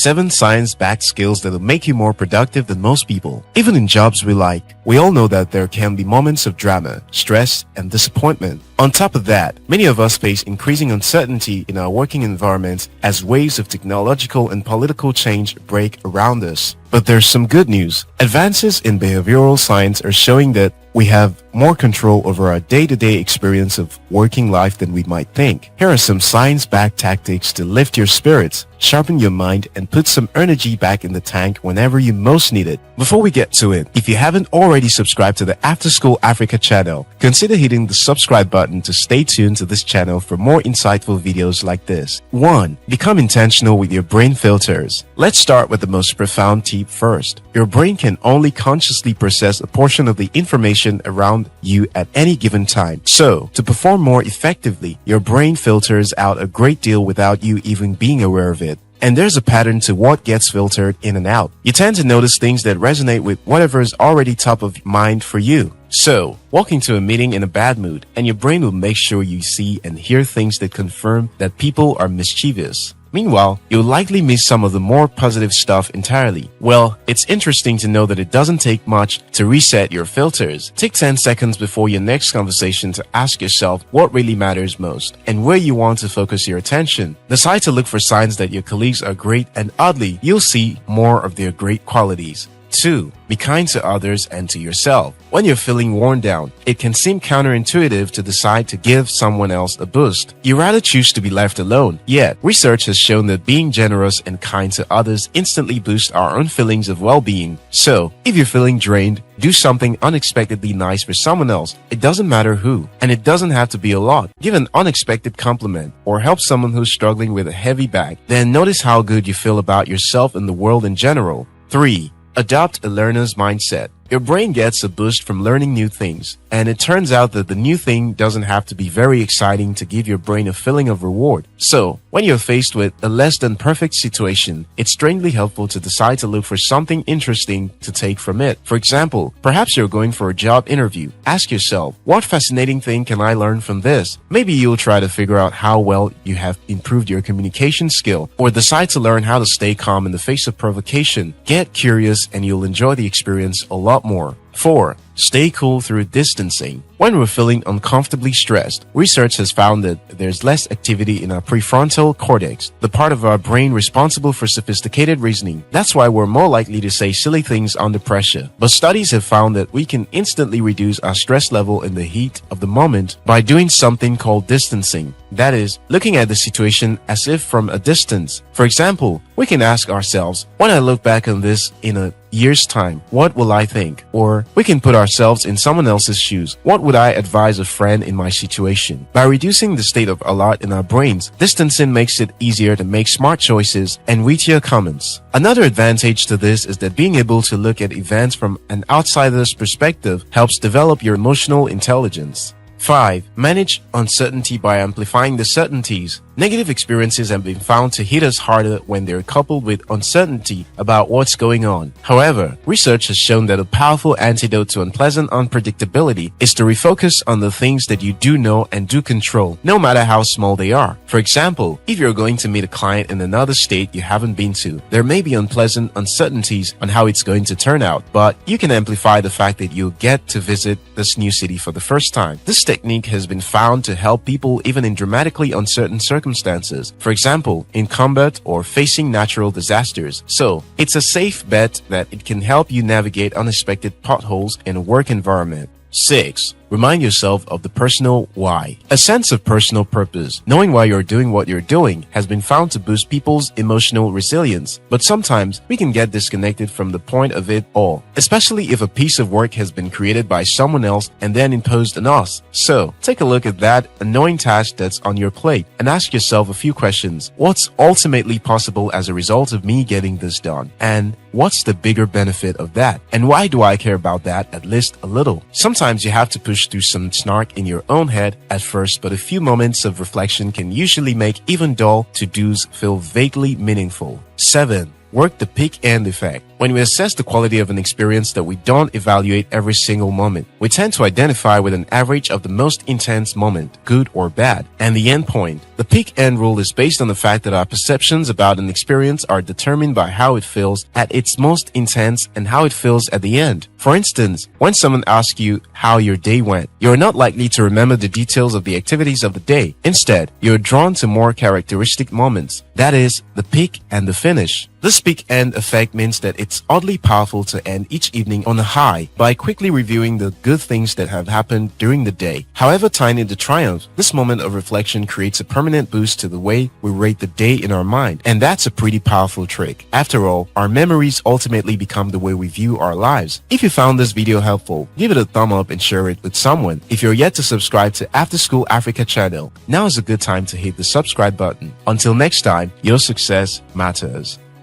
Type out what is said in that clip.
7 science-backed skills that will make you more productive than most people. Even in jobs we like, we all know that there can be moments of drama, stress, and disappointment. On top of that, many of us face increasing uncertainty in our working environment as waves of technological and political change break around us. But there's some good news. Advances in behavioral science are showing that we have more control over our day-to-day experience of working life than we might think. Here are some science-backed tactics to lift your spirits, sharpen your mind, and put some energy back in the tank whenever you most need it. Before we get to it, if you haven't already subscribed to the After School Africa channel, consider hitting the subscribe button to stay tuned to this channel for more insightful videos like this. 1. Become intentional with your brain filters. Let's start with the most profound tip first. Your brain can only consciously process a portion of the information around you at any given time. So, to perform more effectively, your brain filters out a great deal without you even being aware of it. And there's a pattern to what gets filtered in and out. You tend to notice things that resonate with whatever is already top of mind for you. So, walk into a meeting in a bad mood, and your brain will make sure you see and hear things that confirm that people are mischievous. Meanwhile, you'll likely miss some of the more positive stuff entirely. Well, it's interesting to know that it doesn't take much to reset your filters. Take 10 seconds before your next conversation to ask yourself what really matters most and where you want to focus your attention. Decide to look for signs that your colleagues are great, and oddly, you'll see more of their great qualities. 2. Be kind to others and to yourself. When you're feeling worn down, it can seem counterintuitive to decide to give someone else a boost. You rather choose to be left alone. Yet, research has shown that being generous and kind to others instantly boosts our own feelings of well-being. So, if you're feeling drained, do something unexpectedly nice for someone else. It doesn't matter who, and it doesn't have to be a lot. Give an unexpected compliment or help someone who's struggling with a heavy bag. Then notice how good you feel about yourself and the world in general. 3. Adopt a learner's mindset. Your brain gets a boost from learning new things, and it turns out that the new thing doesn't have to be very exciting to give your brain a feeling of reward. So, when you're faced with a less than perfect situation, it's strangely helpful to decide to look for something interesting to take from it. For example, perhaps you're going for a job interview. Ask yourself, what fascinating thing can I learn from this? Maybe you'll try to figure out how well you have improved your communication skill, or decide to learn how to stay calm in the face of provocation. Get curious and you'll enjoy the experience a lot more. 4. Stay cool through distancing. When we're feeling uncomfortably stressed, research has found that there's less activity in our prefrontal cortex, the part of our brain responsible for sophisticated reasoning. That's why we're more likely to say silly things under pressure. But studies have found that we can instantly reduce our stress level in the heat of the moment by doing something called distancing. That is, looking at the situation as if from a distance. For example, we can ask ourselves, when I look back on this in a year's time, what will I think? Or we can put ourselves in someone else's shoes. What would I advise a friend in my situation? By reducing the state of alert in our brains, distancing makes it easier to make smart choices and wittier comments. Another advantage to this is that being able to look at events from an outsider's perspective helps develop your emotional intelligence. 5. Manage uncertainty by amplifying the certainties. Negative experiences have been found to hit us harder when they're coupled with uncertainty about what's going on. However, research has shown that a powerful antidote to unpleasant unpredictability is to refocus on the things that you do know and do control, no matter how small they are. For example, if you're going to meet a client in another state you haven't been to, there may be unpleasant uncertainties on how it's going to turn out, but you can amplify the fact that you'll get to visit this new city for the first time. This technique has been found to help people even in dramatically uncertain circumstances, for example, in combat or facing natural disasters. So, it's a safe bet that it can help you navigate unexpected potholes in a work environment. 6. Remind yourself of the personal why. A sense of personal purpose, knowing why you're doing what you're doing, has been found to boost people's emotional resilience. But sometimes we can get disconnected from the point of it all, especially if a piece of work has been created by someone else and then imposed on us. So, take a look at that annoying task that's on your plate and ask yourself a few questions. What's ultimately possible as a result of me getting this done? And what's the bigger benefit of that? And why do I care about that at least a little? Sometimes you have to push through some snark in your own head at first, but a few moments of reflection can usually make even dull to-dos feel vaguely meaningful. 7. Work the pick-and effect. When we assess the quality of an experience that we don't evaluate every single moment. We tend to identify with an average of the most intense moment, good or bad, and the end point. The peak-end rule is based on the fact that our perceptions about an experience are determined by how it feels at its most intense and how it feels at the end. For instance, when someone asks you how your day went, you're not likely to remember the details of the activities of the day. Instead, you're drawn to more characteristic moments. That is, the peak and the finish. This peak-end effect means that it's oddly powerful to end each evening on a high by quickly reviewing the good things that have happened during the day. However tiny the triumph, this moment of reflection creates a permanent boost to the way we rate the day in our mind, and that's a pretty powerful trick. After all, our memories ultimately become the way we view our lives. If you found this video helpful, give it a thumb up and share it with someone. If you're yet to subscribe to After School Africa channel, now is a good time to hit the subscribe button. Until next time, your success matters.